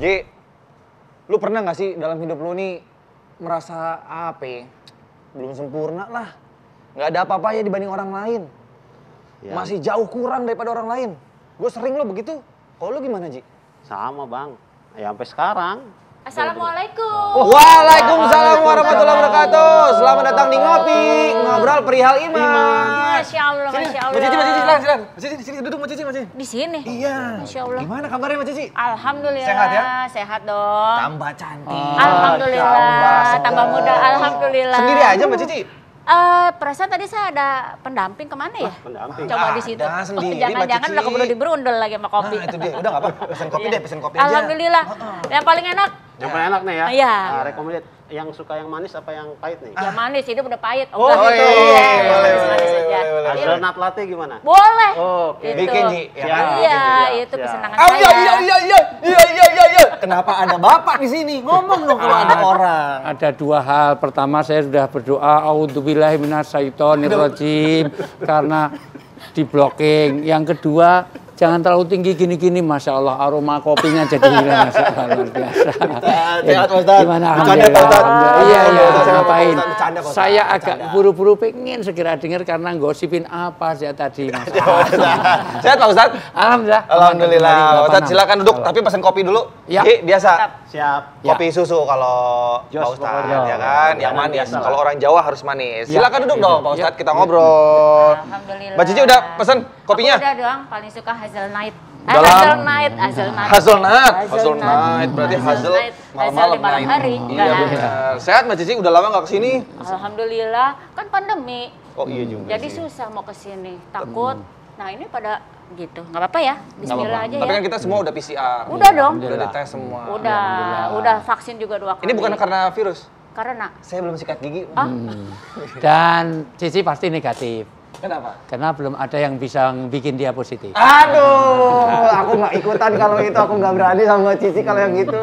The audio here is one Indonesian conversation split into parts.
Ji, lu pernah gak sih dalam hidup lu nih merasa apa ya? Belum sempurna lah. Gak ada apa-apa ya dibanding orang lain. Ya. Masih jauh kurang daripada orang lain. Gue sering lo begitu. Kalau lu gimana, Ji? Sama bang, ya sampai sekarang. Assalamualaikum. Waalaikumsalam warahmatullahi wabarakatuh. Selamat datang di Ngopi, ngobrol perihal iman. Masya Allah, Masya Allah. Mbak Cici, silakan. Mbak Cici, sini duduk Mbak Cici. Di sini? Iya. Masya Allah. Gimana kabarnya Mbak Cici? Alhamdulillah. Sehat ya? Sehat dong. Tambah cantik. Alhamdulillah. Tambah muda, alhamdulillah. Sendiri aja Mbak Cici? Perasaan tadi saya ada pendamping kemana ya? Pendamping. Coba di situ. Ada sendiri, Jangan-jangan Mbak udah Cici. keburu diberundel lagi sama kopi. Nah, itu dia. Udah nggak apa, pesen kopi deh, pesen kopi aja. Alhamdulillah. Yang paling enak? Yang paling enak nih ya? Iya. Recommended yang suka yang manis apa yang pahit nih? Ya manis, hidup udah pahit. Oh, Enggak gitu. iya, boleh, Manis aja. Hazelnut latte gimana? Boleh. Oh, oke. Itu. Bikin, Ji. Ya, Siap. Iya, Siap. itu Siap. kesenangan Oh saya. iya. Kenapa ada bapak di sini? Ngomong dong kalau ada orang. Ada dua hal. Pertama saya sudah berdoa auzubillahi minasyaitonirrajim karena di blocking. Yang kedua jangan terlalu tinggi gini-gini, Masya Allah aroma kopinya jadi hilang, Masya Allah luar biasa. Sehat Pak Ustadz. Gimana? Bercanda Pak Ustadz. Iya, Bercanda, ngapain? Pak Ustadz. Saya agak buru-buru pengen segera dengar karena gosipin apa sih tadi, Mas. Sehat Pak Ustadz? Alhamdulillah. Alhamdulillah. Bapak Pak Ustadz Nam. silakan duduk, tapi pesen kopi dulu. Ya. Ji, biasa. Siap. Kopi susu kalau Jos Pak Ustadz, pokoknya. ya kan? Yang Jangan manis. biasa lah. Kalau orang Jawa harus manis. Ya. Silakan duduk dong Pak Ya. Ustadz, kita ngobrol. Alhamdulillah. Mbak Cici udah pesen kopinya? Aku udah doang, paling suka hazelnut. Dalam- Hazelnut. Hazelnut. Berarti hazel Hazel di malam hari. Iya Nah. benar. Sehat Mbak Cici, udah lama nggak kesini? Alhamdulillah, kan pandemi. Oh iya juga Jadi sih. susah mau kesini, takut. Nah ini pada gitu, nggak apa-apa ya. Bismillah aja Tapi ya. kan kita semua udah PCR. Udah dong. Udah dites semua. Udah vaksin juga 2 kali. Ini bukan karena virus. Karena Saya belum sikat gigi. Dan Cici pasti negatif. Kenapa? Karena belum ada yang bisa bikin dia positif. Aduh, aku nggak ikutan kalau itu. Aku nggak berani sama Cici kalau yang gitu.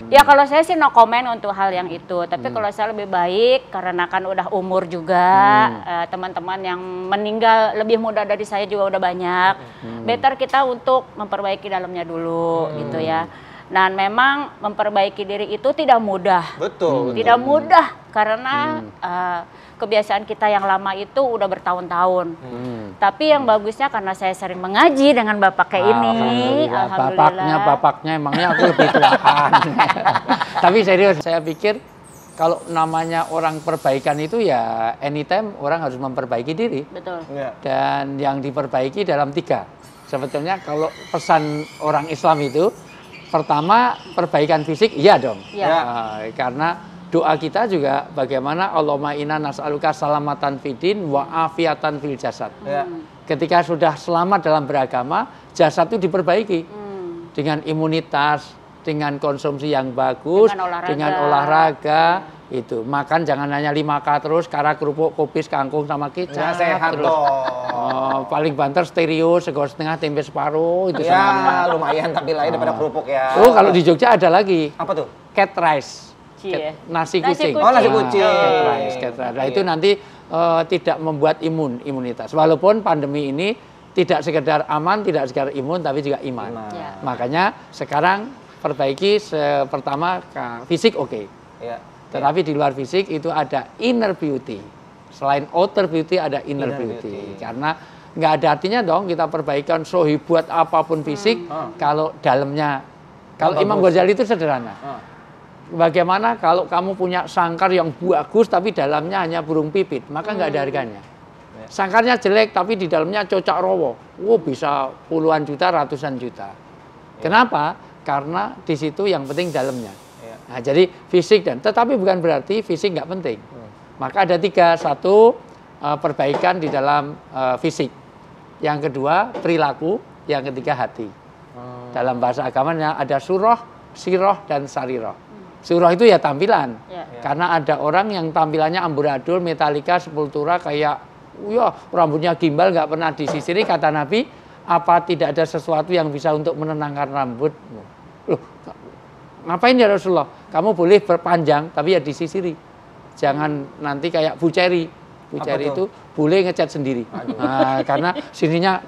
ya kalau saya sih no comment untuk hal yang itu. Tapi kalau saya lebih baik karena kan udah umur juga, teman-teman yang meninggal lebih muda dari saya juga udah banyak. Better kita untuk memperbaiki dalamnya dulu gitu ya. Dan memang memperbaiki diri itu tidak mudah. Betul. Tidak mudah karena kebiasaan kita yang lama itu udah bertahun-tahun. Tapi yang bagusnya karena saya sering mengaji dengan bapak kayak ini, alhamdulillah. Bapaknya emangnya aku lebih tuaan. Tapi serius, saya pikir kalau namanya orang perbaikan itu ya anytime orang harus memperbaiki diri. Betul. Iya. Dan yang diperbaiki dalam 3. Sebetulnya kalau pesan orang Islam itu, pertama perbaikan fisik, iya dong. Iya. Karena doa kita juga bagaimana Allahumma inna nas'aluka salamatan fidin wa afiatan fil jasad. Ya. Ketika sudah selamat dalam beragama, jasad itu diperbaiki dengan imunitas, dengan konsumsi yang bagus, dengan olahraga itu. Makan jangan hanya 5K terus, kara kerupuk, kopis, kangkung sama kecap. Nggak sehat terus. dong. Paling banter stereo, sego setengah, tempe separuh itu Ya semuanya. lumayan tapi lain daripada kerupuk ya. Oh, kalau di Jogja ada lagi Apa tuh? cat rice. Cie. Nasi Nasi kucing. kucing. Oh, nasi kucing. Cat rice, cat rice. Nah, itu nanti tidak membuat imunitas. Walaupun pandemi ini tidak sekedar aman, tidak sekedar imun, tapi juga iman. Ya. Makanya sekarang perbaiki pertama fisik oke. Ya. Tetapi di luar fisik itu ada inner beauty. Selain outer beauty ada inner beauty. Karena nggak ada artinya dong kita perbaikan sehebat apapun fisik kalau dalamnya. Kalau Imam Ghazali itu sederhana. Bagaimana kalau kamu punya sangkar yang bagus tapi dalamnya hanya burung pipit, maka nggak ada harganya. Sangkarnya jelek tapi di dalamnya cocak rowo. Bisa puluhan juta, ratusan juta. Kenapa? Karena di situ yang penting dalamnya. Nah, jadi fisik tetapi bukan berarti fisik nggak penting. Maka ada 3, 1 perbaikan di dalam fisik. Yang kedua perilaku, yang ketiga hati. Dalam bahasa agamanya ada surah, siroh, dan sariroh. Surah itu ya tampilan. Karena ada orang yang tampilannya amburadul, metalika, sepultura kayak rambutnya gimbal nggak pernah disisiri, kata Nabi, apa tidak ada sesuatu yang bisa untuk menenangkan rambut? Loh, ngapain ya Rasulullah? Kamu boleh berpanjang tapi ya disisiri. Jangan nanti kayak Bu Cherry. Bu Cherry itu boleh ngecat sendiri. Nah, karena sininya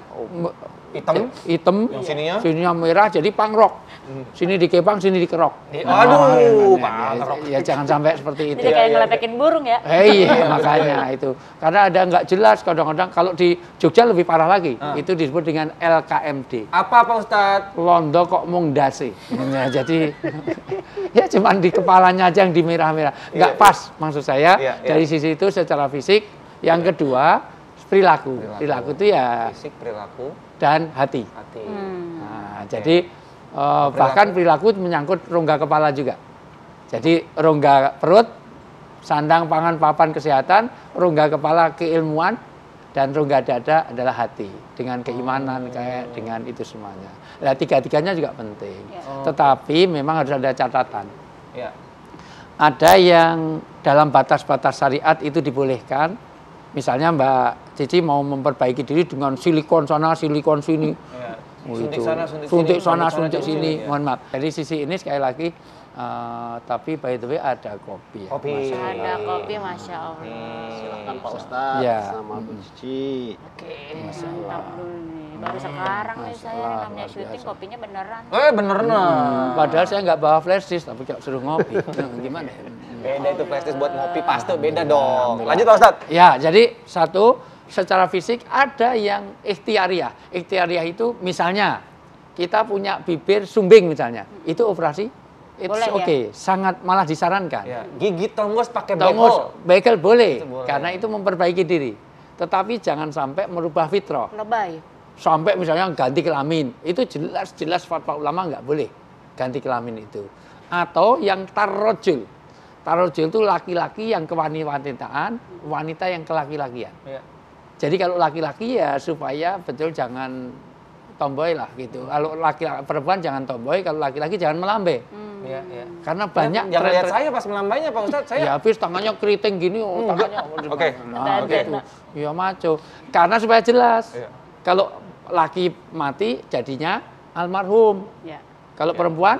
hitam, Yang sininya merah jadi pangrok. Sini dikepang, sini dikerok. Aduh, pangrok. Ya jangan sampai seperti itu. Jadi kayak ngelepekin burung ya. Iya, makanya itu. Karena ada nggak jelas kadang-kadang kalau di Jogja lebih parah lagi. Itu disebut dengan LKMD. Apa Pak Ustadz? Londo kok mung ndase. Nah, jadi ya cuman di kepalanya aja yang di merah-merah. Nggak pas maksud saya. Dari sisi itu secara fisik. Yang kedua, perilaku. Perilaku itu ya fisik, perilaku, dan hati. Nah, jadi bahkan perilaku menyangkut rongga kepala juga. Jadi rongga perut, sandang pangan papan kesehatan, rongga kepala keilmuan, dan rongga dada adalah hati dengan keimanan kayak dengan itu semuanya. Nah, tiga-tiganya juga penting. Tetapi memang harus ada catatan. Ada yang dalam batas-batas syariat itu dibolehkan. Misalnya Mbak Cici mau memperbaiki diri dengan silikon sana, silikon sini. Suntik sana, suntik sini. Mohon maaf. Dari sisi ini sekali lagi, tapi by the way ada kopi. Ada kopi, Masya Allah. Silakan Pak Ustadz sama Bu Cici. Oke, mantap dulu nih. Baru sekarang nih saya namanya syuting kopinya beneran. Beneran. Padahal saya nggak bawa flash disk, tapi kalau suruh ngopi. Gimana? Beda itu flash disk buat ngopi, paste beda dong. Lanjut Pak Ustadz. Ya, jadi satu, secara fisik ada yang ikhtiariah. Ikhtiariah itu misalnya kita punya bibir sumbing misalnya, itu operasi, it's okay, sangat malah disarankan. Gigit tonggos pakai bagel boleh, karena itu memperbaiki diri. Tetapi jangan sampai merubah fitrah. Lebay. Sampai misalnya ganti kelamin, itu jelas fatwa ulama nggak boleh ganti kelamin itu. Atau yang tarrojul. Tarrojul itu laki-laki yang kewanitaan, wanita yang kelaki-lakian. Jadi kalau laki-laki ya supaya betul jangan tomboy lah gitu. Kalau laki-laki perempuan jangan tomboy, kalau laki-laki jangan melambai. Karena banyak jangan lihat saya pas melambainya Pak Ustadz. Saya ya habis tangannya keriting gini, tangannya. Oke. Nah, gitu. Ya maco. Karena supaya jelas. Kalau laki mati jadinya almarhum. Kalau perempuan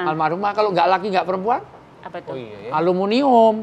almarhumah. Kalau nggak laki nggak perempuan apa itu? Aluminium.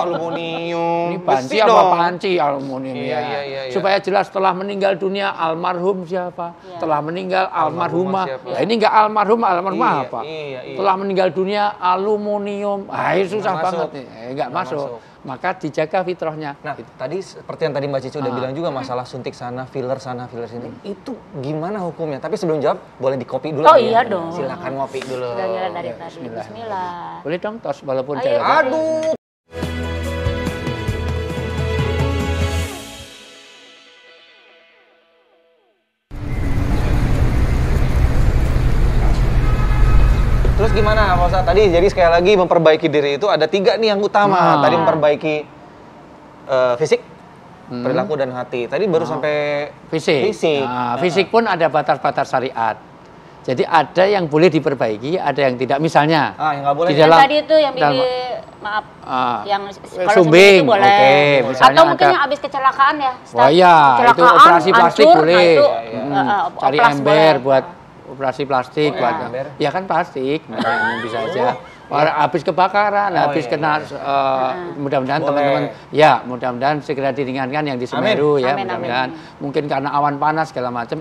Aluminium. Ini panci apa panci aluminium ya. Supaya jelas setelah meninggal dunia almarhum siapa? Telah meninggal almarhumah. Nah, ini enggak almarhumah apa? Telah meninggal dunia aluminium. Itu susah banget nih. Enggak masuk. Maka dijaga fitrahnya. Nah, tadi seperti yang tadi Mbak Cici udah bilang juga masalah suntik sana, filler sini. Itu gimana hukumnya? Tapi sebelum jawab, boleh dikopi dulu. Oh iya dong. Silakan ngopi dulu. Udah dari tadi. Bismillah. Boleh dong tos walaupun Aduh. Terus gimana Pak Ustadz? Tadi jadi sekali lagi memperbaiki diri itu ada 3 nih yang utama. Tadi memperbaiki fisik, perilaku dan hati. Tadi baru sampai fisik. Nah, fisik pun ada batas-batas syariat. Jadi ada yang boleh diperbaiki, ada yang tidak. Misalnya yang nggak boleh. Di dalam, tadi itu yang maaf, yang kalau sumbing itu boleh. Atau mungkin yang habis kecelakaan ya. Oh iya, itu operasi plastik boleh. Cari ember buat operasi plastik buat ya kan plastik bisa aja. Habis kebakaran, habis kena mudah-mudahan teman-teman mudah-mudahan segera diringankan yang di Semeru ya, mudah-mudahan mungkin karena awan panas segala macam.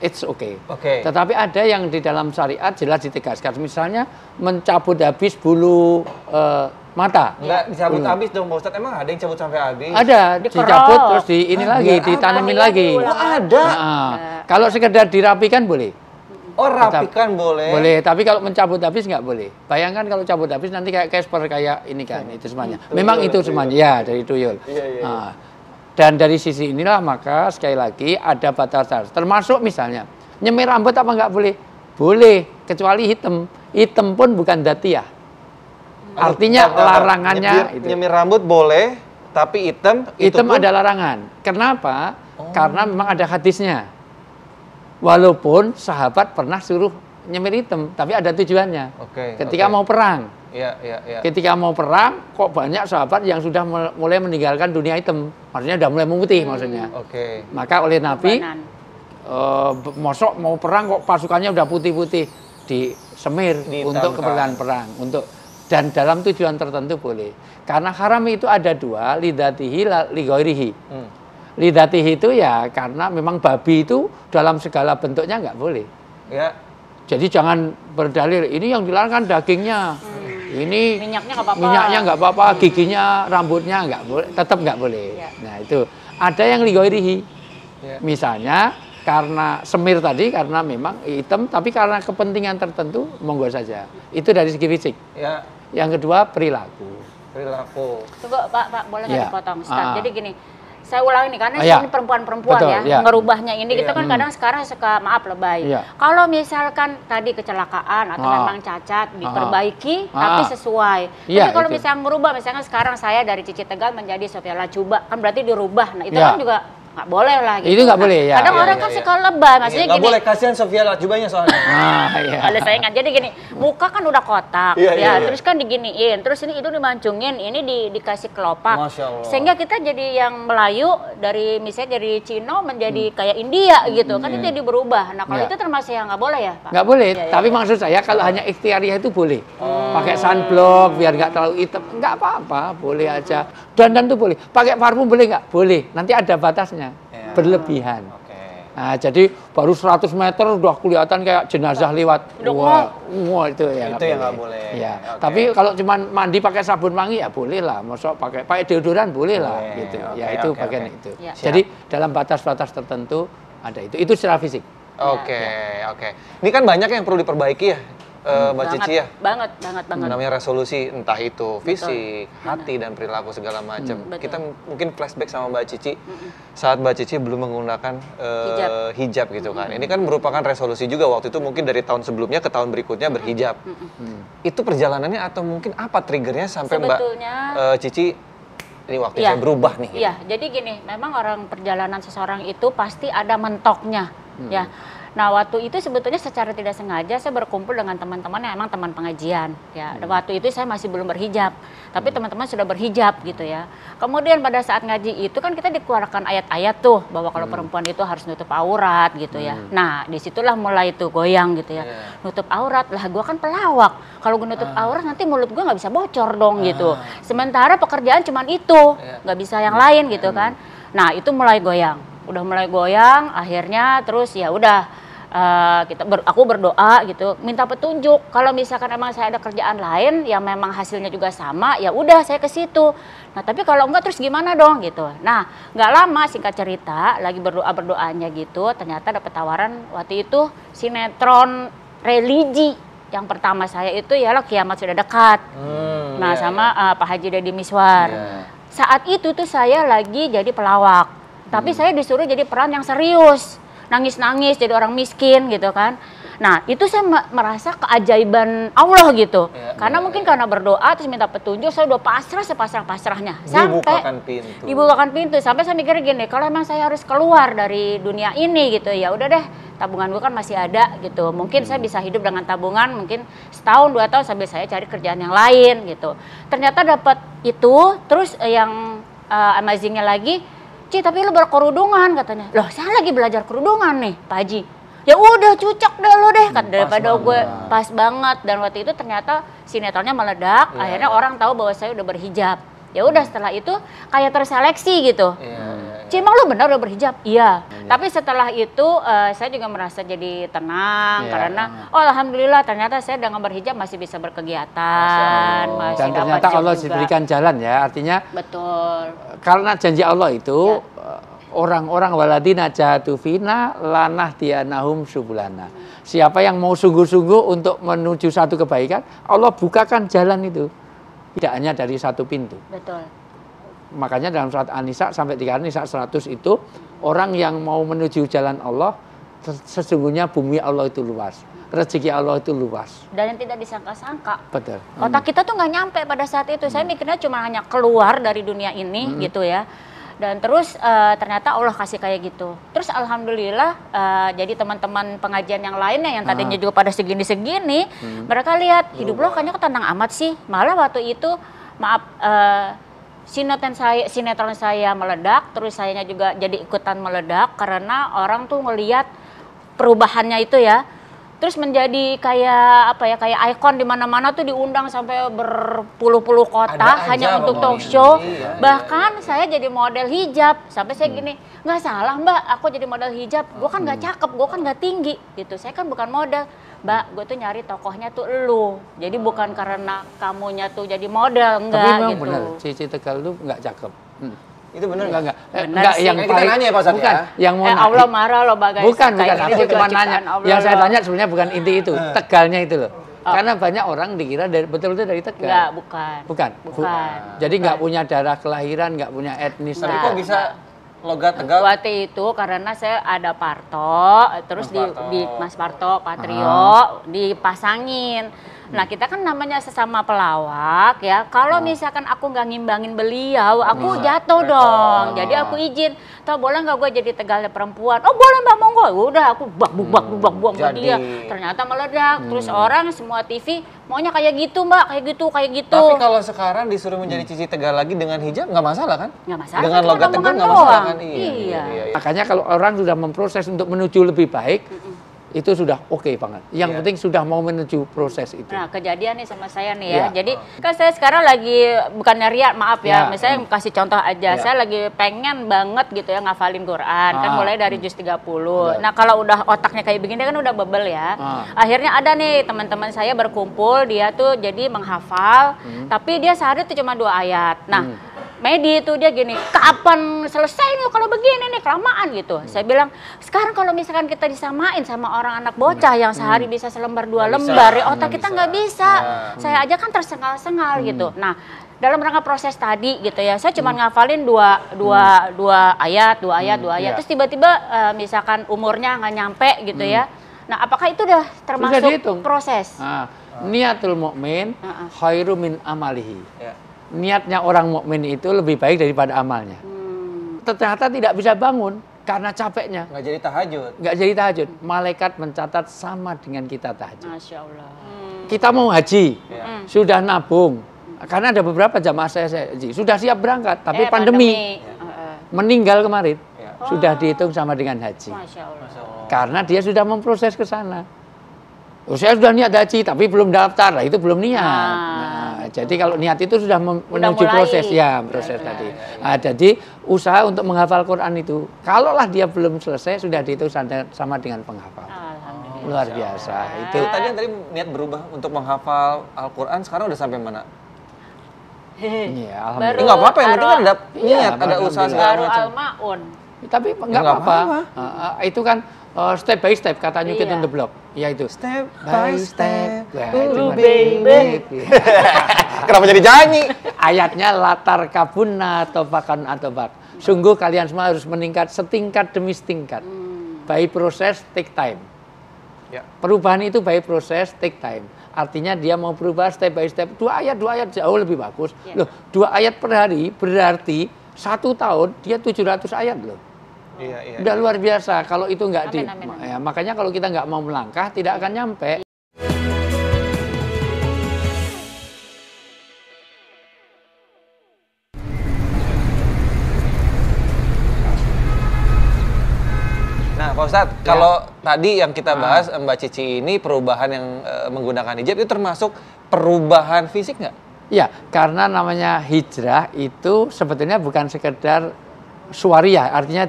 It's okay. Tetapi ada yang di dalam syariat jelas ditegaskan, misalnya mencabut habis bulu mata. Enggak dicabut habis dong Pak Ustadz, emang ada yang cabut sampai habis? Ada, dicabut terus ditanemin lagi. Ada. Kalau sekedar dirapikan boleh. Rapikan boleh. Boleh, tapi kalau mencabut habis nggak boleh. Bayangkan kalau cabut habis nanti kayak Casper kayak ini kan, itu semuanya. Memang itu semuanya, ya dari tuyul. Dan dari sisi inilah maka sekali lagi ada batas. Termasuk misalnya nyemir rambut apa nggak boleh? Boleh, kecuali hitam. Hitam pun bukan datiyah. Artinya larangannya. Nyemir rambut boleh, tapi hitam ada larangan. Kenapa? Karena memang ada hadisnya. Walaupun sahabat pernah suruh nyemir hitam, tapi ada tujuannya. Ketika mau perang. Ketika mau perang, kok banyak sahabat yang sudah mulai meninggalkan dunia hitam. Maksudnya sudah mulai memutih maksudnya. Maka oleh Nabi, mosok mau perang kok pasukannya udah putih-putih. Disemir untuk keperluan perang. Dan dalam tujuan tertentu boleh. Karena haram itu ada 2, lidatihi, lighoirihi. Lidatihi itu ya karena memang babi itu dalam segala bentuknya nggak boleh. Ya. Jadi jangan berdalil ini yang dilarang kan dagingnya, ini minyaknya nggak apa-apa, giginya, rambutnya nggak boleh, tetap nggak boleh. Ya. Nah itu ada yang ligoirihi, Ya. misalnya karena semir tadi karena memang hitam, tapi karena kepentingan tertentu monggo saja. Itu dari segi fisik. Ya. Yang kedua perilaku. Perilaku. Tunggu Pak, boleh nggak Ya. dipotong? Ustaz. Jadi gini, saya ulangi nih, karena Ya. ini perempuan-perempuan Betul, ya, ya. ngerubahnya ini kita Iya. kan kadang sekarang suka maaf lebay. Iya. Kalau misalkan tadi kecelakaan atau memang cacat diperbaiki tapi sesuai. Iya, Tapi kalau itu. misalnya merubah, misalnya sekarang saya dari Cici Tegal menjadi Sofia Lacuba, kan berarti dirubah. Nah itu Iya. kan juga nggak boleh lah gitu. Itu nggak boleh, ya. Kadang Iya, orang iya, kan iya. suka lebay, maksudnya Nggak gini. boleh, kasihan Sofia Lajubanya soalnya. Iya. Ada saingan. Jadi gini, muka kan udah kotak, Iya, ya, iya, iya. terus kan diginiin, terus ini hidung dimancungin, ini dikasih kelopak. Masya Allah. Sehingga kita jadi yang Melayu dari misalnya dari Cina menjadi kayak India gitu, kan itu jadi berubah. Nah kalau Iya. itu termasuk yang nggak boleh ya, Pak? Nggak boleh, Iya, iya, tapi iya. maksud saya kalau hanya ikhtiariah itu boleh. Pakai sunblock biar nggak terlalu hitam, nggak apa-apa, boleh aja. Dandan tuh boleh. Pakai parfum boleh nggak? Boleh. Nanti ada batasnya. Iya. Berlebihan. Oke. Nah, jadi baru 100 meter udah kelihatan kayak jenazah lewat. Udah Wah, itu ya Itu yang nggak boleh. Iya. Oke. Tapi kalau cuma mandi pakai sabun wangi ya boleh lah. Maksud pakai deodoran boleh lah Boleh. gitu. Oke, Ya itu oke, bagian oke. itu. Ya. Jadi dalam batas-batas tertentu ada itu. Itu secara fisik. Oke, oke. Ini kan banyak yang perlu diperbaiki ya, Mbak Cici ya. Banget. Namanya resolusi, entah itu fisik, hati, dan perilaku segala macam. Betul. Kita mungkin flashback sama Mbak Cici saat Mbak Cici belum menggunakan hijab gitu kan. Ini kan merupakan resolusi juga waktu itu, mungkin dari tahun sebelumnya ke tahun berikutnya berhijab. Itu perjalanannya atau mungkin apa triggernya sampai Sebetulnya, Mbak Cici ini waktu Iya. saya berubah nih. gitu. Iya, jadi gini, memang orang perjalanan seseorang itu pasti ada mentoknya, ya. Nah, waktu itu sebetulnya secara tidak sengaja saya berkumpul dengan teman-teman yang emang teman pengajian, ya. Waktu itu saya masih belum berhijab, tapi teman-teman sudah berhijab gitu ya. Kemudian pada saat ngaji itu kan kita dikeluarkan ayat-ayat tuh bahwa kalau perempuan itu harus nutup aurat gitu ya. Nah, disitulah mulai tuh goyang gitu ya. Nutup aurat, lah gue kan pelawak. Kalau gue nutup aurat nanti mulut gue nggak bisa bocor dong gitu. Sementara pekerjaan cuman itu, nggak bisa yang lain gitu kan. Nah, itu mulai goyang. Udah mulai goyang, akhirnya terus ya udah aku berdoa gitu, minta petunjuk. Kalau misalkan emang saya ada kerjaan lain yang memang hasilnya juga sama, ya udah saya ke situ. Nah, tapi kalau enggak terus gimana dong gitu. Nah, nggak lama singkat cerita, lagi berdoanya gitu, ternyata dapat tawaran waktu itu sinetron religi. Yang pertama saya itu ialah Kiamat Sudah Dekat. Nah, sama Pak Haji Deddy Miswar. Saat itu tuh saya lagi jadi pelawak. Tapi saya disuruh jadi peran yang serius. Nangis-nangis jadi orang miskin gitu kan. Nah itu saya merasa keajaiban Allah gitu. Karena mungkin karena berdoa terus minta petunjuk, saya udah pasrah sepasrah-pasrahnya. Dibukakan pintu. Sampai saya mikir gini, kalau emang saya harus keluar dari dunia ini gitu, ya udah deh, tabungan gue kan masih ada gitu. Mungkin saya bisa hidup dengan tabungan mungkin setahun 2 tahun sambil saya cari kerjaan yang lain gitu. Ternyata dapat itu, terus yang amazingnya lagi, Ci, tapi lu berkerudungan katanya. Loh, saya lagi belajar kerudungan nih, Pak Haji. Ya udah cucok deh lo deh, daripada gue pas banget. Dan waktu itu ternyata sinetronnya meledak, akhirnya orang tahu bahwa saya udah berhijab. Ya udah setelah itu kayak terseleksi gitu. Ci, emang lu benar udah berhijab? Iya. Tapi setelah itu saya juga merasa jadi tenang karena alhamdulillah ternyata saya dengan berhijab masih bisa berkegiatan, masih Dan dapat ternyata job Allah juga. diberikan jalan ya, artinya Betul. karena janji Allah itu orang-orang waladina jahadu fina lanah dianahum subulana. Siapa yang mau sungguh-sungguh untuk menuju satu kebaikan, Allah bukakan jalan itu. Tidak hanya dari satu pintu. Betul. Makanya dalam surat An-Nisa sampai 3 Nisa 100 itu orang yang mau menuju jalan Allah, sesungguhnya bumi Allah itu luas, rezeki Allah itu luas. Dan yang tidak disangka-sangka. Betul. Otak kita tuh nggak nyampe pada saat itu. Saya mikirnya cuma hanya keluar dari dunia ini gitu ya. Dan terus ternyata Allah kasih kayak gitu. Terus alhamdulillah jadi teman-teman pengajian yang lainnya yang tadinya juga pada segini-segini, mereka lihat hidup lo kayaknya ketantang amat sih. Malah waktu itu maaf sinetron saya meledak, terus sayanya juga jadi ikutan meledak karena orang tuh ngelihat perubahannya itu ya. terus menjadi kayak apa ya, kayak ikon di mana-mana tuh, diundang sampai berpuluh-puluh kota hanya untuk talk show. Bahkan saya jadi model hijab, sampai saya gini, nggak salah Mbak, aku jadi model hijab, gue kan nggak cakep, gue kan nggak tinggi gitu, saya kan bukan model. Mbak, gue tuh nyari tokohnya tuh elu, jadi bukan karena kamunya tuh jadi model, enggak. Tapi memang gitu. benar, Cici Tegal tuh nggak cakep. Itu bener Enggak. Benar sih. Yang Kita paling, nanya ya, Pak Ustadz, bukan, ya? yang mau Allah marah loh guys. Bukan, Kayak aku gini cuma juga nanya. ciptaan Allah Yang saya loh. tanya sebenarnya bukan inti itu, Tegalnya itu loh. Karena banyak orang dikira betul-betul dari Tegal. Enggak, bukan. Bukan. Bukan. Jadi nggak punya darah kelahiran, nggak punya etnis. Tapi Nah, kok bisa logat Tegal? Waktu itu karena saya ada Parto, terus di Mas Parto, Patrio, dipasangin. Nah kita kan namanya sesama pelawak ya, kalau misalkan aku nggak ngimbangin beliau, aku jatuh dong. Jadi aku izin, tau boleh nggak gue jadi Tegalnya perempuan? Oh boleh Mbak, monggo. Udah aku bak buang ke dia. Ternyata meledak. Terus orang semua TV maunya kayak gitu Mbak, kayak gitu. Tapi kalau sekarang disuruh menjadi Cici Tegal lagi dengan hijab nggak masalah kan? Nggak masalah. Dengan cuma logat Tegal omongan nggak masalah doang. kan? Iya. Makanya kalau orang sudah memproses untuk menuju lebih baik, itu sudah oke banget. Yang penting sudah mau menuju proses itu. Nah kejadian nih sama saya nih ya, jadi kan saya sekarang lagi, bukannya riak maaf ya, misalnya kasih contoh aja, saya lagi pengen banget gitu ya ngafalin Quran, kan mulai dari juz 30. Nah kalau udah otaknya kayak begini kan udah bebel ya, akhirnya ada nih teman-teman saya berkumpul, dia tuh jadi menghafal, tapi dia sehari tuh cuma 2 ayat. Nah Medi itu dia gini, kapan selesai nih kalau begini nih, kelamaan gitu. Saya bilang, sekarang kalau misalkan kita disamain sama orang anak bocah yang sehari bisa selembar 2 lembar, ya otak kita nggak bisa. Saya aja kan tersengal-sengal gitu. Nah, dalam rangka proses tadi gitu ya, saya cuma ngafalin dua ayat. Terus tiba-tiba misalkan umurnya nggak nyampe gitu ya. Nah, apakah itu udah termasuk proses? Nah, niatul mukmin khairu min amalihi. Niatnya orang mukmin itu lebih baik daripada amalnya. Ternyata tidak bisa bangun karena capeknya. Nggak jadi tahajud. Nggak jadi tahajud. Malaikat mencatat sama dengan kita tahajud. Masya Allah. Kita mau haji, sudah nabung. Karena ada beberapa jamaah saya haji, sudah siap berangkat, tapi pandemi. Meninggal kemarin, sudah dihitung sama dengan haji. Masya Allah. Karena dia sudah memproses ke sana. Oh, saya sudah niat haji, tapi belum daftar, lah itu belum niat. Nah, jadi kalau niat itu sudah menuju proses proses tadi. Nah, jadi usaha untuk menghafal Quran itu, kalaulah dia belum selesai, sudah dihitung sama dengan penghafal. Luar biasa. Itu Tadi yang tadi niat berubah untuk menghafal Al-Quran, sekarang udah sampai mana? Iya, alhamdulillah. Nggak apa-apa, yang penting kan ada niat, ada usaha segala Baru macam. Al-Ma'un. Tapi nggak apa-apa. Itu kan step by step kata New Kid on the Block. Ya itu. Step by step. Wah, itu baby. Kenapa jadi nyanyi? Ayatnya latar kabunna topakan atobak. Sungguh kalian semua harus meningkat setingkat demi setingkat. By proses take time. Ya. Perubahan itu by proses take time. Artinya dia mau berubah step by step. 2 ayat jauh lebih bagus. Loh, 2 ayat per hari berarti 1 tahun dia 700 ayat loh. Iya. Udah luar biasa. Kalau itu nggak Amin. ya, makanya kalau kita nggak mau melangkah tidak akan nyampe. Nah, Pak Ustadz, kalau tadi yang kita bahas Mbak Cici ini perubahan yang menggunakan hijab itu termasuk perubahan fisik nggak? Ya, karena namanya hijrah itu sebetulnya bukan sekedar suariah, artinya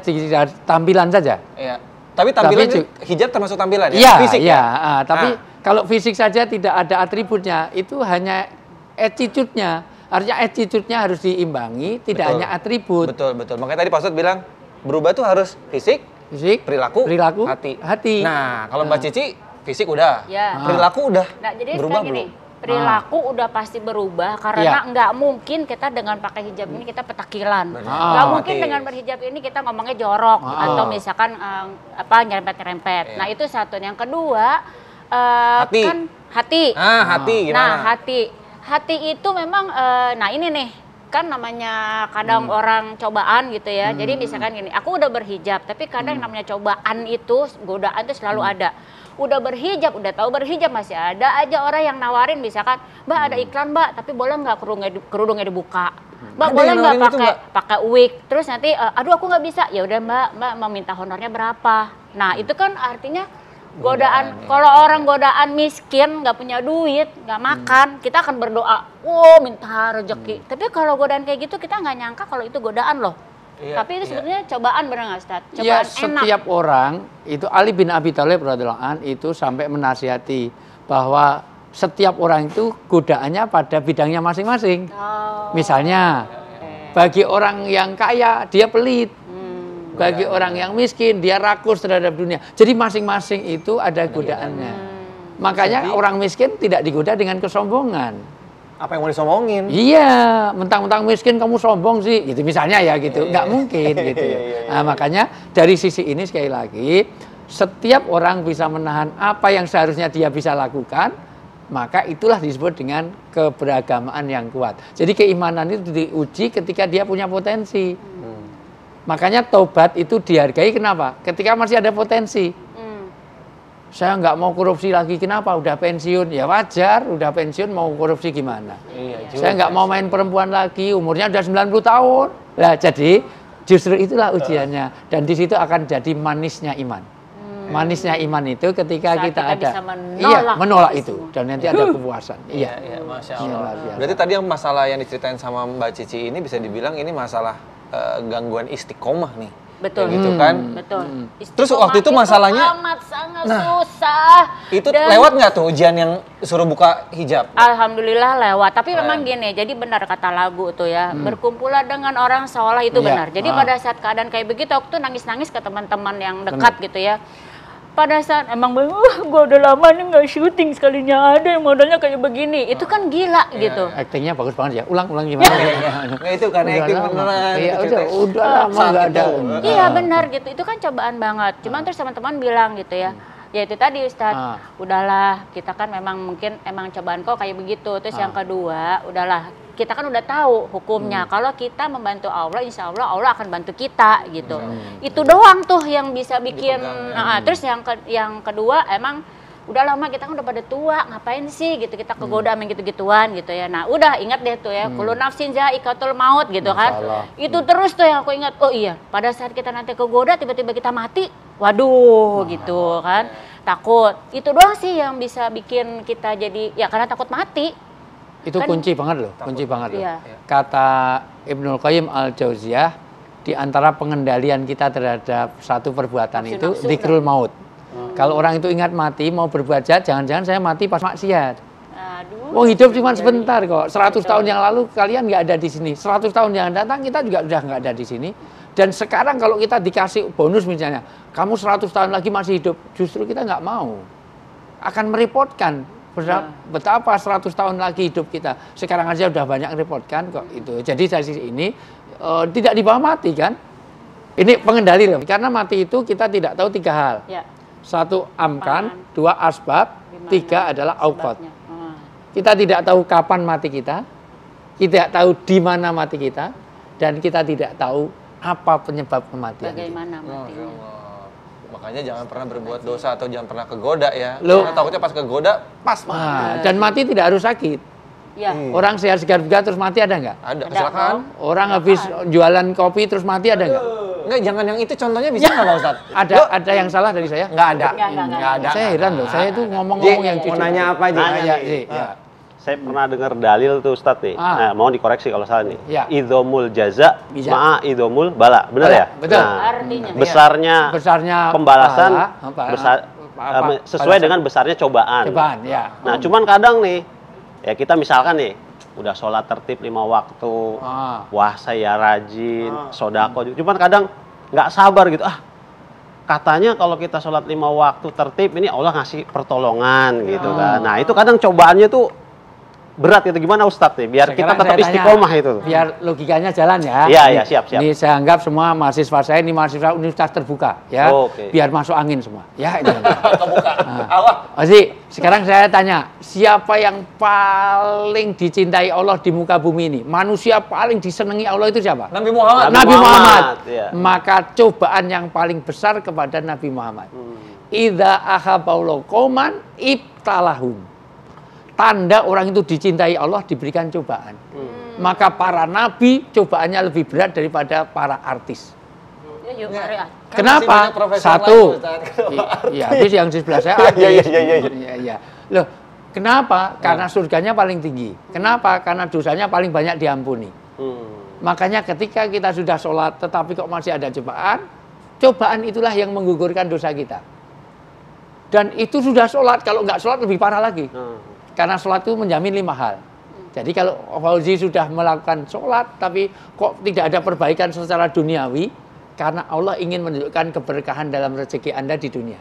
tampilan saja. Iya. Tapi tampilan hijab termasuk tampilan ya? Iya, Fisik iya. ya? Tapi kalau fisik saja tidak ada atributnya, itu hanya attitude-nya. Artinya attitude-nya harus diimbangi, tidak hanya atribut. Betul. Makanya tadi Pak Ustadz bilang berubah tuh harus fisik, perilaku, hati. Nah, kalau Mbak Cici fisik udah, Ya. perilaku udah Nah, jadi berubah sekarang gini, belum? perilaku udah pasti berubah karena nggak mungkin kita dengan pakai hijab ini kita petakilan. Nggak mungkin dengan berhijab ini kita ngomongnya jorok atau misalkan nyerempet-nyerempet. Nah, itu satu. Yang kedua Hati. kan hati. Hati gimana? Nah, hati itu memang nah ini nih kan namanya kadang orang cobaan gitu ya. Jadi misalkan gini, aku udah berhijab, tapi kadang yang namanya cobaan itu, godaan itu selalu ada. Udah berhijab, udah tahu berhijab, masih ada aja orang yang nawarin misalkan, Mbak ada iklan Mbak, tapi boleh nggak kerudungnya dibuka? Mbak boleh nggak pakai wig? Terus nanti, aduh aku nggak bisa. Ya udah Mbak mau minta honornya berapa? Nah itu kan artinya Godaan, kalau orang godaan miskin, nggak punya duit, nggak makan, kita akan berdoa, minta rezeki. Tapi kalau godaan kayak gitu, kita nggak nyangka kalau itu godaan loh. Tapi itu sebenarnya cobaan, benar nggak Ustaz? Cobaan Ya, enak. setiap orang, itu Ali bin Abi Thalib radhiyallahu anhu itu sampai menasihati bahwa setiap orang itu godaannya pada bidangnya masing-masing. Misalnya, bagi orang yang kaya, dia pelit. Bagi orang yang miskin, dia rakus terhadap dunia. Jadi masing-masing itu ada godaannya. Makanya orang miskin tidak digoda dengan kesombongan. Apa yang mau disombongin? Iya, mentang-mentang miskin kamu sombong sih, gitu misalnya ya gitu, nggak mungkin gitu. Nah, makanya dari sisi ini sekali lagi, setiap orang bisa menahan apa yang seharusnya dia bisa lakukan, maka itulah disebut dengan keberagamaan yang kuat. Jadi keimanan itu diuji ketika dia punya potensi. Makanya taubat itu dihargai kenapa? Ketika masih ada potensi. Saya nggak mau korupsi lagi, kenapa? Udah pensiun, ya wajar, udah pensiun mau korupsi gimana? Saya nggak mau main perempuan lagi, umurnya udah 90 tahun. Nah, jadi justru itulah ujiannya. Dan di situ akan jadi manisnya iman. Manisnya iman itu ketika kita ada, bisa menolak itu. Dan nanti ada kepuasan. Iya, Masya Allah. Berarti tadi yang masalah yang diceritain sama Mbak Cici ini bisa dibilang ini masalah gangguan istiqomah nih. Betul. Gitu kan? Betul. Terus waktu itu masalahnya amat sangat susah. Itu lewat nggak tuh ujian yang suruh buka hijab? Alhamdulillah lewat. Tapi memang gini, jadi benar kata lagu tuh ya, berkumpulah dengan orang soleh itu benar. Jadi pada saat keadaan kayak begitu, aku tuh nangis-nangis ke teman-teman yang dekat gitu ya. Pada saat emang gue udah lama nih nggak syuting, sekalinya ada yang modalnya kayak begini, itu kan gila gitu. Aktingnya bagus banget ya, ulang gimana? Nggak itu kan acting beneran. Iya, udah lama nggak ada. Iya benar gitu, itu kan cobaan banget. Cuman terus teman-teman bilang gitu ya, ya itu tadi Ustadz, udahlah kita kan memang mungkin emang cobaan kok kayak begitu. Terus yang kedua, udahlah kita kan udah tahu hukumnya. Kalau kita membantu Allah, insya Allah Allah akan bantu kita gitu. Itu doang tuh yang bisa bikin. Terus yang kedua emang udah lama kita kan udah pada tua, ngapain sih gitu kita kegoda sama gitu-gituan gitu ya. Nah udah ingat deh tuh ya, kullu nafsin za'iqatul maut gitu kan. Itu terus tuh yang aku ingat. Oh iya, pada saat kita nanti kegoda tiba-tiba kita mati, waduh gitu kan. Takut. Itu doang sih yang bisa bikin kita jadi ya karena takut mati. Itu kan, kunci banget loh, kunci banget loh. Iya. Kata Ibnul Qayyim Al-Jauziyah, di antara pengendalian kita terhadap satu perbuatan itu dzikrul maut. Kalau orang itu ingat mati, mau berbuat jahat, jangan-jangan saya mati pas maksiat. Mau hidup cuma sebentar kok. 100 tahun yang lalu kalian nggak ada di sini. 100 tahun yang datang kita juga udah nggak ada di sini. Dan sekarang kalau kita dikasih bonus misalnya, kamu 100 tahun lagi masih hidup, justru kita nggak mau. Akan merepotkan. Betapa 100 tahun lagi hidup kita. Sekarang aja udah banyak merepotkan kok itu. Jadi dari sisi ini tidak dibawa mati kan. Ini pengendali loh. Karena mati itu kita tidak tahu 3 hal. Satu amkan, 2 asbab, 3 adalah auqat. Kita tidak tahu kapan mati kita, tidak tahu di mana mati kita, dan kita tidak tahu apa penyebab kematian. Bagaimana matinya. Makanya jangan pernah berbuat dosa atau jangan pernah kegoda ya. Loh. Karena takutnya pas kegoda, pas mati. Dan mati tidak harus sakit. Ya. Orang sehat segar bugar terus mati ada nggak? Ada, kecelakaan. Orang habis jualan kopi terus mati ada nggak? Enggak, jangan yang itu contohnya bisa nggak Pak Ustadz? Ada yang salah dari saya? Nggak ada. Nggak ada. Saya heran loh, saya itu ngomong-ngomong yang mau nanya apa aja? Saya pernah dengar dalil tuh Ustadz nih. Nah, mau dikoreksi kalau salah nih. Ya. Idzomul jaza ma'a idzomul bala. Benar ya? Betul. Nah, Artinya besarnya pembalasan sesuai dengan besarnya cobaan. Ya. Nah, cuman kadang nih, ya kita misalkan nih, udah sholat tertib 5 waktu, puasa ya rajin, sodako. Cuman kadang nggak sabar gitu. Katanya kalau kita sholat 5 waktu tertib, ini Allah ngasih pertolongan gitu kan. Nah, itu kadang cobaannya tuh berat gitu. Gimana Ustadz nih? Biar sekarang kita tetap istiqomah itu. Biar logikanya jalan ya. Iya, siap. Ini saya anggap semua mahasiswa saya ini mahasiswa universitas terbuka ya. Biar masuk angin semua. Ya itu. Terbuka. Allah. Sekarang saya tanya, siapa yang paling dicintai Allah di muka bumi ini? Manusia paling disenangi Allah itu siapa? Nabi Muhammad. Nabi Muhammad. Ya. Maka cobaan yang paling besar kepada Nabi Muhammad. Idza ahabaulahu qauman ibtalahum. Tanda orang itu dicintai Allah diberikan cobaan. Maka para nabi cobaannya lebih berat daripada para artis. Ya, yuk, mari. Kenapa? Satu. Iya, habis yang di sebelah saya habis. Iya. Loh, kenapa? Karena surganya paling tinggi. Kenapa? Karena dosanya paling banyak diampuni. Makanya ketika kita sudah sholat, tetapi kok masih ada cobaan itulah yang menggugurkan dosa kita. Dan itu sudah sholat, kalau nggak sholat lebih parah lagi. Karena sholat itu menjamin 5 hal. Jadi kalau Fauzi sudah melakukan sholat, tapi kok tidak ada perbaikan secara duniawi, karena Allah ingin menunjukkan keberkahan dalam rezeki Anda di dunia.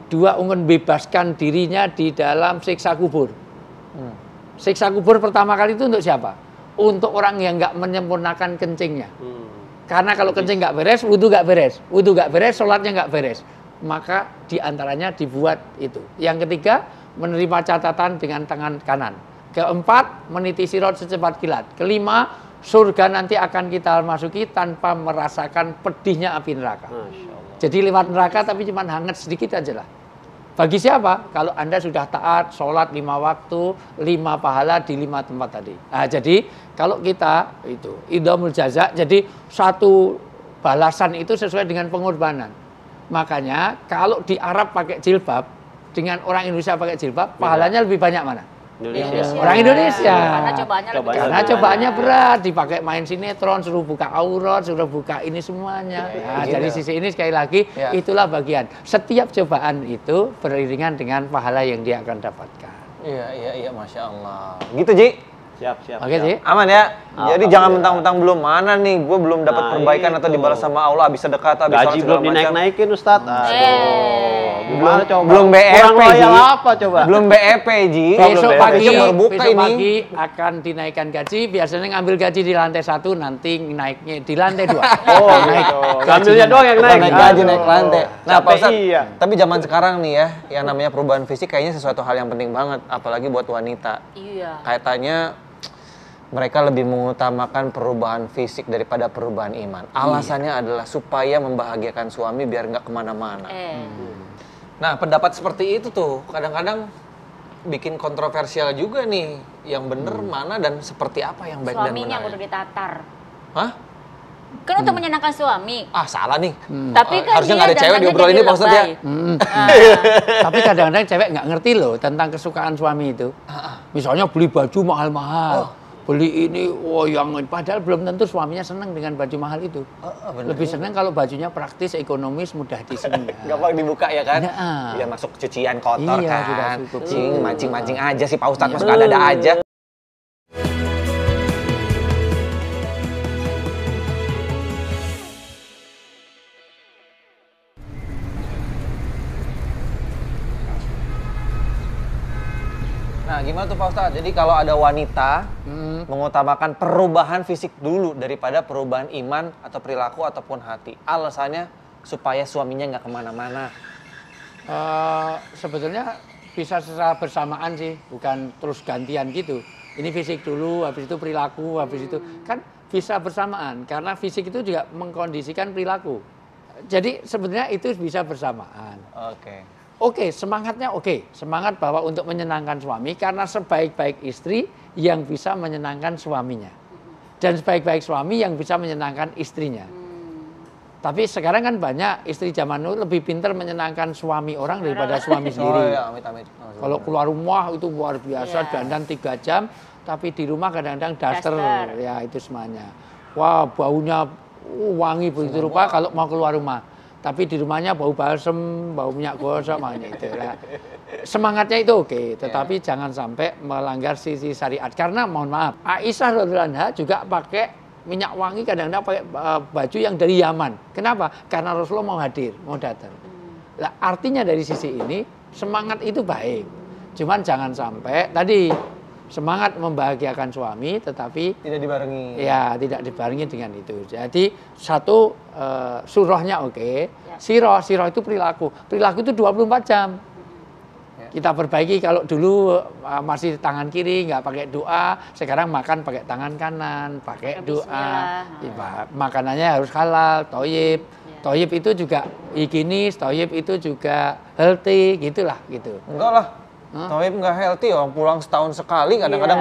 2, ingin bebaskan dirinya di dalam siksa kubur. Siksa kubur pertama kali itu untuk siapa? Untuk orang yang nggak menyempurnakan kencingnya. Karena kalau kencing nggak beres, wudhu nggak beres. Wudhu nggak beres, sholatnya nggak beres. Maka diantaranya dibuat itu. Yang ketiga, menerima catatan dengan tangan kanan. Keempat, meniti sirat secepat kilat. Kelima, surga nanti akan kita masuki tanpa merasakan pedihnya api neraka. Jadi lewat neraka tapi cuma hangat sedikit aja lah. Bagi siapa? Kalau Anda sudah taat, sholat 5 waktu, 5 pahala di 5 tempat tadi. Nah, jadi kalau kita itu idhamul jaza, jadi satu balasan itu sesuai dengan pengorbanan. Makanya kalau di Arab pakai jilbab, dengan orang Indonesia pakai jilbab, pahalanya lebih banyak mana? Indonesia. Orang Indonesia. Karena cobaannya berat, dipakai main sinetron, suruh buka aurat, suruh buka ini semuanya. Nah, dari sisi ini sekali lagi itulah bagian. Setiap cobaan itu beriringan dengan pahala yang dia akan dapatkan. Iya, Masya Allah. Gitu, Ji? Siap. Oke, Ji. Aman ya? Jadi jangan mentang-mentang belum mana nih, gue belum dapat perbaikan atau dibalas sama Allah, habis sedekah atau habis gaji sholat segala belum macam. dinaik-naikin, Ustadz. Gimana coba? Belum BEP, Kurang Ji. loyal apa coba? Belum BEP, Ji. Besok pagi, baru buka besok ini. pagi akan dinaikkan gaji. Biasanya ngambil gaji di lantai 1, nanti naiknya di lantai 2. Naik. Ambilnya doang yang naik. Naik gaji, naik lantai. Nah, Pak Ustadz, iya. tapi zaman sekarang nih ya, yang namanya perubahan fisik kayaknya sesuatu hal yang penting banget, apalagi buat wanita. Iya. Kaitannya mereka lebih mengutamakan perubahan fisik daripada perubahan iman. Alasannya adalah supaya membahagiakan suami biar nggak kemana-mana. Nah, pendapat seperti itu tuh kadang-kadang bikin kontroversial juga nih. Yang bener mana dan seperti apa yang baik dan benar. Suaminya udah ditatar. Hah? Kan untuk menyenangkan suami. Ah, salah nih. Tapi kan harusnya nggak ada cewek dandannya diobrol jadi ini, Pak Ustadz ya. lebay. Tapi kadang-kadang cewek nggak ngerti loh tentang kesukaan suami itu. Misalnya beli baju mahal-mahal. Beli ini, yang padahal belum tentu suaminya senang dengan baju mahal itu. Lebih senang kalau bajunya praktis, ekonomis, mudah disenang. Gampang dibuka ya kan? Nah. Ya masuk cucian kotor Iya, kan. sudah cukup. Mancing-mancing aja sih Pak Ustadz, mas ada aja. Nah, gimana tuh Pak Ustadz? Jadi kalau ada wanita mengutamakan perubahan fisik dulu daripada perubahan iman atau perilaku ataupun hati. Alasannya supaya suaminya nggak kemana-mana. Sebetulnya bisa secara bersamaan sih, bukan terus gantian gitu. Ini fisik dulu, habis itu perilaku, habis itu kan bisa bersamaan karena fisik itu juga mengkondisikan perilaku. Jadi sebenarnya itu bisa bersamaan. Oke, semangatnya oke. Semangat bahwa untuk menyenangkan suami karena sebaik-baik istri yang bisa menyenangkan suaminya. Dan sebaik-baik suami yang bisa menyenangkan istrinya. Tapi sekarang kan banyak istri zaman dulu lebih pintar menyenangkan suami orang daripada suami sendiri. Amit. Kalau keluar rumah itu luar biasa, dandan 3 jam, tapi di rumah kadang-kadang daster. Ya itu semuanya. Wah, baunya wangi begitu rupa kalau mau keluar rumah. Tapi di rumahnya bau balsem, bau minyak gosok, makanya itu. Nah, semangatnya itu oke, tetapi jangan sampai melanggar sisi syariat. Karena mohon maaf, Aisyah radhiyallahu anha juga pakai minyak wangi, kadang-kadang pakai baju yang dari Yaman. Kenapa? Karena Rasulullah mau hadir, mau datang. Nah, artinya dari sisi ini, semangat itu baik. Cuman jangan sampai tadi semangat membahagiakan suami, tetapi tidak dibarengi. Ya, tidak dibarengi dengan itu. Jadi satu surahnya oke. Sirah itu perilaku. Perilaku itu 24 jam. Kita perbaiki kalau dulu masih tangan kiri nggak pakai doa, sekarang makan pakai tangan kanan, pakai doa. Makanannya harus halal, thayyib. Thayyib itu juga higienis, thayyib itu juga healthy, gitulah gitu. Enggak lah. Toib nggak healthy, orang pulang setahun sekali, kadang-kadang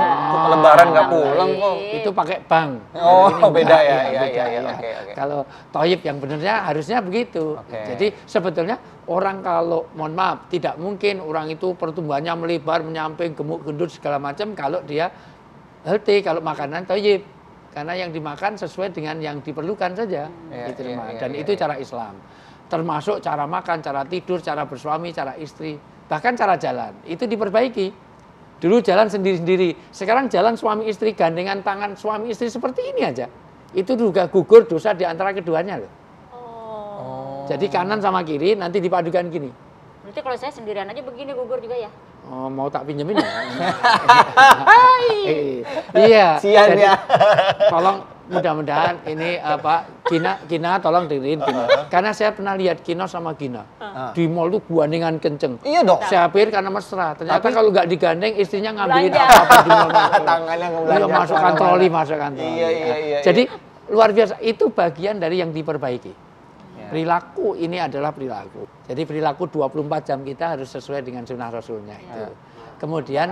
lebaran nggak pulang kok. Itu pakai bank. Oh, Ini beda enggak, ya, beda, iya, ya. oke. Kalau toyib yang benarnya harusnya begitu. Jadi sebetulnya orang kalau, mohon maaf, tidak mungkin orang itu pertumbuhannya melebar, menyamping, gemuk, gendut segala macam kalau dia healthy, kalau makanan toyib. Karena yang dimakan sesuai dengan yang diperlukan saja. Dan itu cara Islam. Termasuk cara makan, cara tidur, cara bersuami, cara istri. Bahkan cara jalan, itu diperbaiki. Dulu jalan sendiri-sendiri, sekarang jalan suami istri, gandengan tangan suami istri seperti ini aja. Itu juga gugur dosa di antara keduanya loh. Jadi kanan sama kiri, nanti dipadukan gini. Berarti kalau saya sendirian aja begini gugur juga ya? Oh, mau tak pinjemin ya? Iya. Sian ya. Tolong mudah-mudahan ini Gina tolong dengerin Gina. Karena saya pernah lihat Kino sama Gina. Di mall tuh guandingan kenceng. Iya dong. Saya pikir karena mesra. Ternyata kalau nggak digandeng istrinya ngambilin apa di mall. Tangannya ngebelanja. Masukkan troli, masukkan troli. Iya. Jadi luar biasa, itu bagian dari yang diperbaiki. Perilaku ini adalah perilaku. Jadi perilaku 24 jam kita harus sesuai dengan sunnah Rasulnya itu. Kemudian,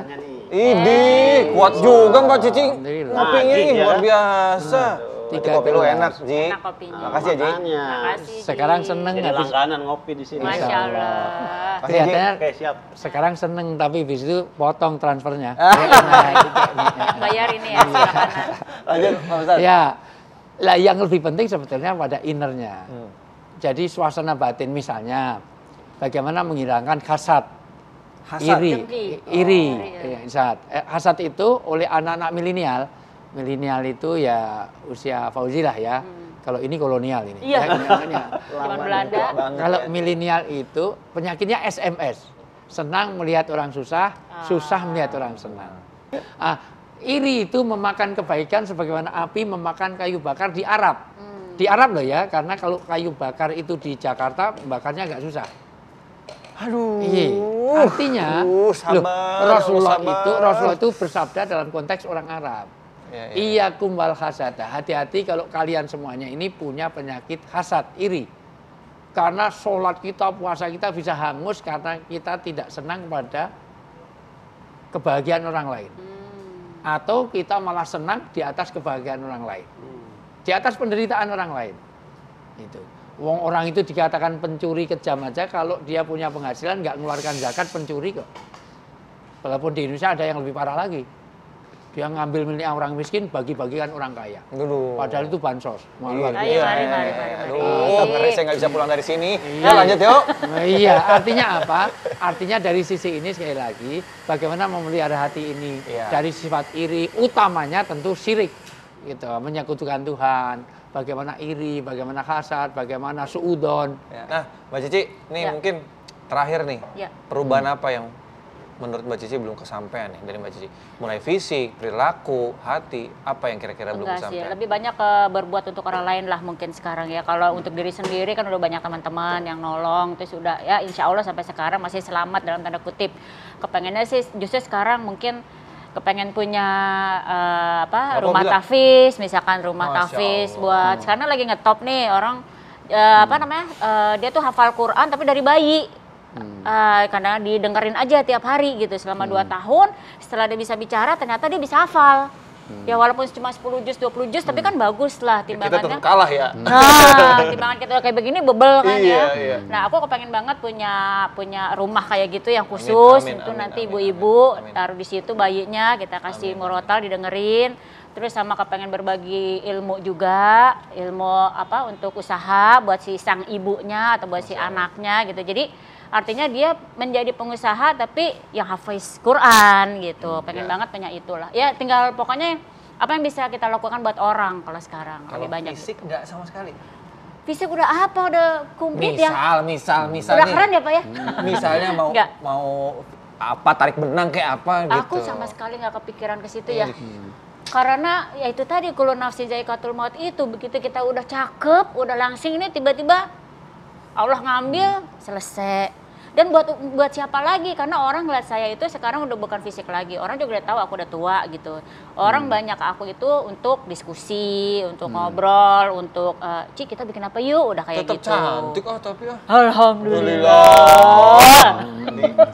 kuat juga Mbak Cici. Alhamdulillah. Ngopinya nih luar biasa. Kopi lu enak, Ji. Enak kopinya. Makasih ya, Ji. Makasih, Ji. sekarang seneng Jadi habis langganan ngopi di sini. Masya Allah. kelihatannya Oke, siap. sekarang seneng tapi habis itu potong transfernya. Bayar ini ya, silakan. Lanjut, Pak Ustadz. Ya, lah yang lebih penting sebetulnya pada innernya. Jadi suasana batin misalnya, bagaimana menghilangkan hasad, iri, hasad itu oleh anak-anak milenial. Milenial itu ya usia Fauzi lah ya. Kalau ini kolonial ini. Iya. Ya, Zaman Belanda. kalau milenial itu penyakitnya SMS. Senang melihat orang susah, susah melihat orang senang. Iri itu memakan kebaikan sebagaimana api memakan kayu bakar di Arab. Di Arab loh ya, karena kalau kayu bakar itu di Jakarta, bakarnya agak susah. Aduh. Iya. Artinya, Rasulullah itu bersabda dalam konteks orang Arab. Iyyakum wal hasada. Hati-hati kalau kalian semuanya ini punya penyakit hasad, iri. Karena sholat kita, puasa kita bisa hangus karena kita tidak senang pada kebahagiaan orang lain. Atau kita malah senang di atas kebahagiaan orang lain. Di atas penderitaan orang lain. Itu. Orang itu dikatakan pencuri kejam aja kalau dia punya penghasilan nggak mengeluarkan zakat, pencuri kok. Walaupun di Indonesia ada yang lebih parah lagi. Dia ngambil milik orang miskin, bagi-bagikan orang kaya. Padahal itu bansos. Mari. Ngeri, saya nggak bisa pulang dari sini. Ya lanjut yuk. Iya, artinya apa? Artinya dari sisi ini sekali lagi, bagaimana memelihara hati ini dari sifat iri, utamanya tentu syirik. Gitu, menyekutukan Tuhan, bagaimana iri, bagaimana hasad, bagaimana suudon. Nah, Mbak Cici, nih mungkin terakhir nih, perubahan apa yang menurut Mbak Cici belum kesampaian nih dari Mbak Cici? Mulai fisik, perilaku, hati, apa yang kira-kira belum kesampaian? Lebih banyak berbuat untuk orang lain lah mungkin sekarang ya. Kalau untuk diri sendiri kan udah banyak teman-teman yang nolong, terus udah ya insya Allah sampai sekarang masih selamat dalam tanda kutip. Kepengennya sih justru sekarang mungkin kepengen punya rumah tahfiz, misalkan rumah tahfiz buat karena lagi ngetop nih orang dia tuh hafal Quran tapi dari bayi. Karena didengerin aja tiap hari gitu selama 2 tahun, setelah dia bisa bicara ternyata dia bisa hafal. Ya walaupun cuma 10 juz, 20 juz tapi kan bagus lah timbangannya. Kita tetap kalah ya. Nah, timbangan kita kayak begini bebel kan ya. Iya. Nah, aku kepengen banget punya rumah kayak gitu yang khusus. Itu nanti ibu-ibu taruh di situ bayinya, kita kasih murotal didengerin. Terus sama kepengen berbagi ilmu juga, ilmu untuk usaha buat si sang ibunya atau buat si anaknya gitu. Jadi artinya dia menjadi pengusaha tapi yang hafiz Quran gitu. Pengen banget punya itulah. Ya tinggal pokoknya apa yang bisa kita lakukan buat orang kalau sekarang. Kalau lebih banyak. fisik nggak sama sekali? Fisik udah apa? Udah kumplit ya? Misal udah nih, keren ya Pak ya? Misalnya mau apa, tarik benang kayak apa gitu. Aku sama sekali nggak kepikiran ke situ ya. Karena ya itu tadi kullu nafsin za'iqatul maut itu begitu kita udah cakep, udah langsing ini tiba-tiba Allah ngambil selesai. Dan buat siapa lagi? Karena orang ngeliat saya itu sekarang udah bukan fisik lagi. Orang juga udah tahu aku udah tua gitu. Orang banyak aku itu untuk diskusi, untuk ngobrol, untuk Ci kita bikin apa yuk? Udah kayak Tetap gitu. cantik tapi ya. Alhamdulillah.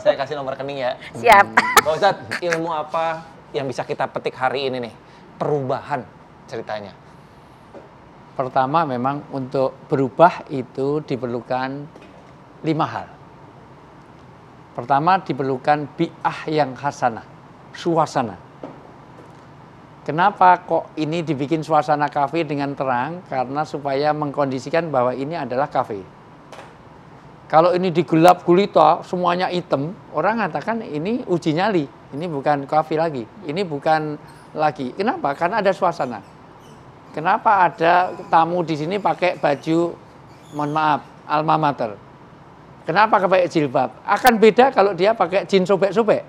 Saya kasih nomor rekening ya. Siap. Pak Ustadz, ilmu apa yang bisa kita petik hari ini nih? Perubahan ceritanya. Pertama memang untuk berubah itu diperlukan 5 hal. Pertama diperlukan bi'ah yang hasanah, suasana. Kenapa kok ini dibikin suasana kafe dengan terang? Karena supaya mengkondisikan bahwa ini adalah kafe. Kalau ini digelap gulita, semuanya hitam, orang mengatakan ini uji nyali, ini bukan kafe lagi, ini bukan lagi. Kenapa? Karena ada suasana. Kenapa ada tamu di sini pakai baju, mohon maaf, alma mater? Kenapa pakai jilbab? Akan beda kalau dia pakai jeans sobek-sobek.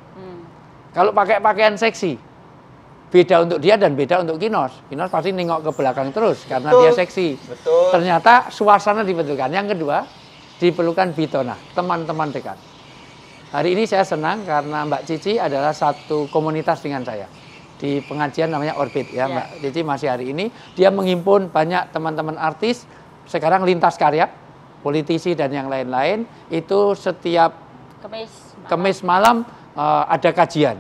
Kalau pakai pakaian seksi, beda untuk dia dan beda untuk Kinos. Kinos pasti nengok ke belakang terus karena dia seksi. Betul. Ternyata suasana diperlukan. Yang kedua, diperlukan bitona, teman-teman dekat. Hari ini saya senang karena Mbak Cici adalah satu komunitas dengan saya. Di pengajian namanya Orbit ya, Mbak Cici masih hari ini. Dia menghimpun banyak teman-teman artis, sekarang lintas karya, politisi dan yang lain-lain. Itu setiap Kemis malam ada kajian.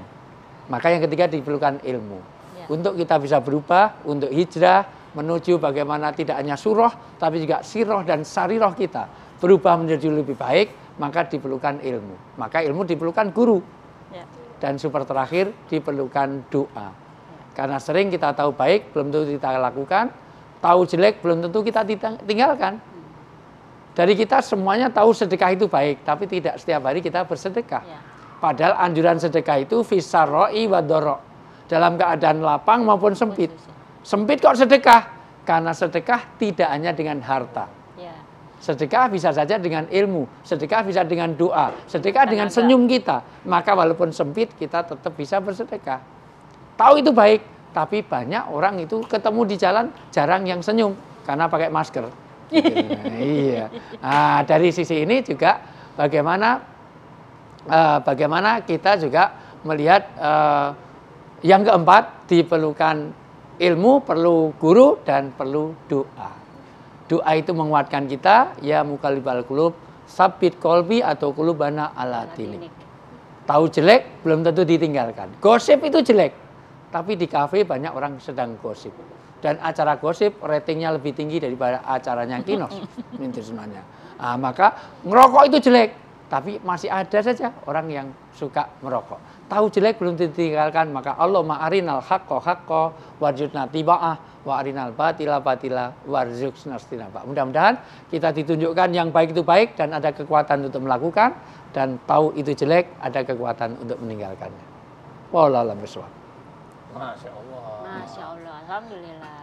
Maka yang ketiga diperlukan ilmu. Untuk kita bisa berubah, untuk hijrah, menuju bagaimana tidak hanya surah, tapi juga sirah dan sariroh kita. Berubah menjadi lebih baik, maka diperlukan ilmu. Maka ilmu diperlukan guru. Dan super terakhir diperlukan doa. Karena sering kita tahu baik, belum tentu kita lakukan. Tahu jelek, belum tentu kita tinggalkan. Dari kita semuanya tahu sedekah itu baik, tapi tidak setiap hari kita bersedekah. Padahal anjuran sedekah itu fisaroi wadoro. Dalam keadaan lapang maupun sempit. Sempit kok sedekah? Karena sedekah tidak hanya dengan harta. Sedekah bisa saja dengan ilmu, sedekah bisa dengan doa, sedekah dengan senyum kita. Maka walaupun sempit kita tetap bisa bersedekah. Tahu itu baik, tapi banyak orang itu ketemu di jalan jarang yang senyum karena pakai masker. Iya. Nah, dari sisi ini juga bagaimana kita juga melihat yang keempat diperlukan ilmu, perlu guru dan perlu doa. Doa itu menguatkan kita, ya muqallibal qulub, sabbit qalbi atau qulubana ala dinik. Tahu jelek belum tentu ditinggalkan. Gosip itu jelek, tapi di kafe banyak orang sedang gosip. Dan acara gosip ratingnya lebih tinggi daripada acaranya Kinos. Sebenarnya. Nah, maka ngerokok itu jelek, tapi masih ada saja orang yang suka merokok. Tahu jelek belum ditinggalkan, maka Allahumma arinal haqqo haqqo warzuqna tiba'ah wa arinal batila batila warzuqna istinabah. Mudah-mudahan kita ditunjukkan yang baik itu baik dan ada kekuatan untuk melakukan, dan tahu itu jelek ada kekuatan untuk meninggalkannya. Wallahu a'lam bishawab. Masya Allah. Masya Allah, alhamdulillah.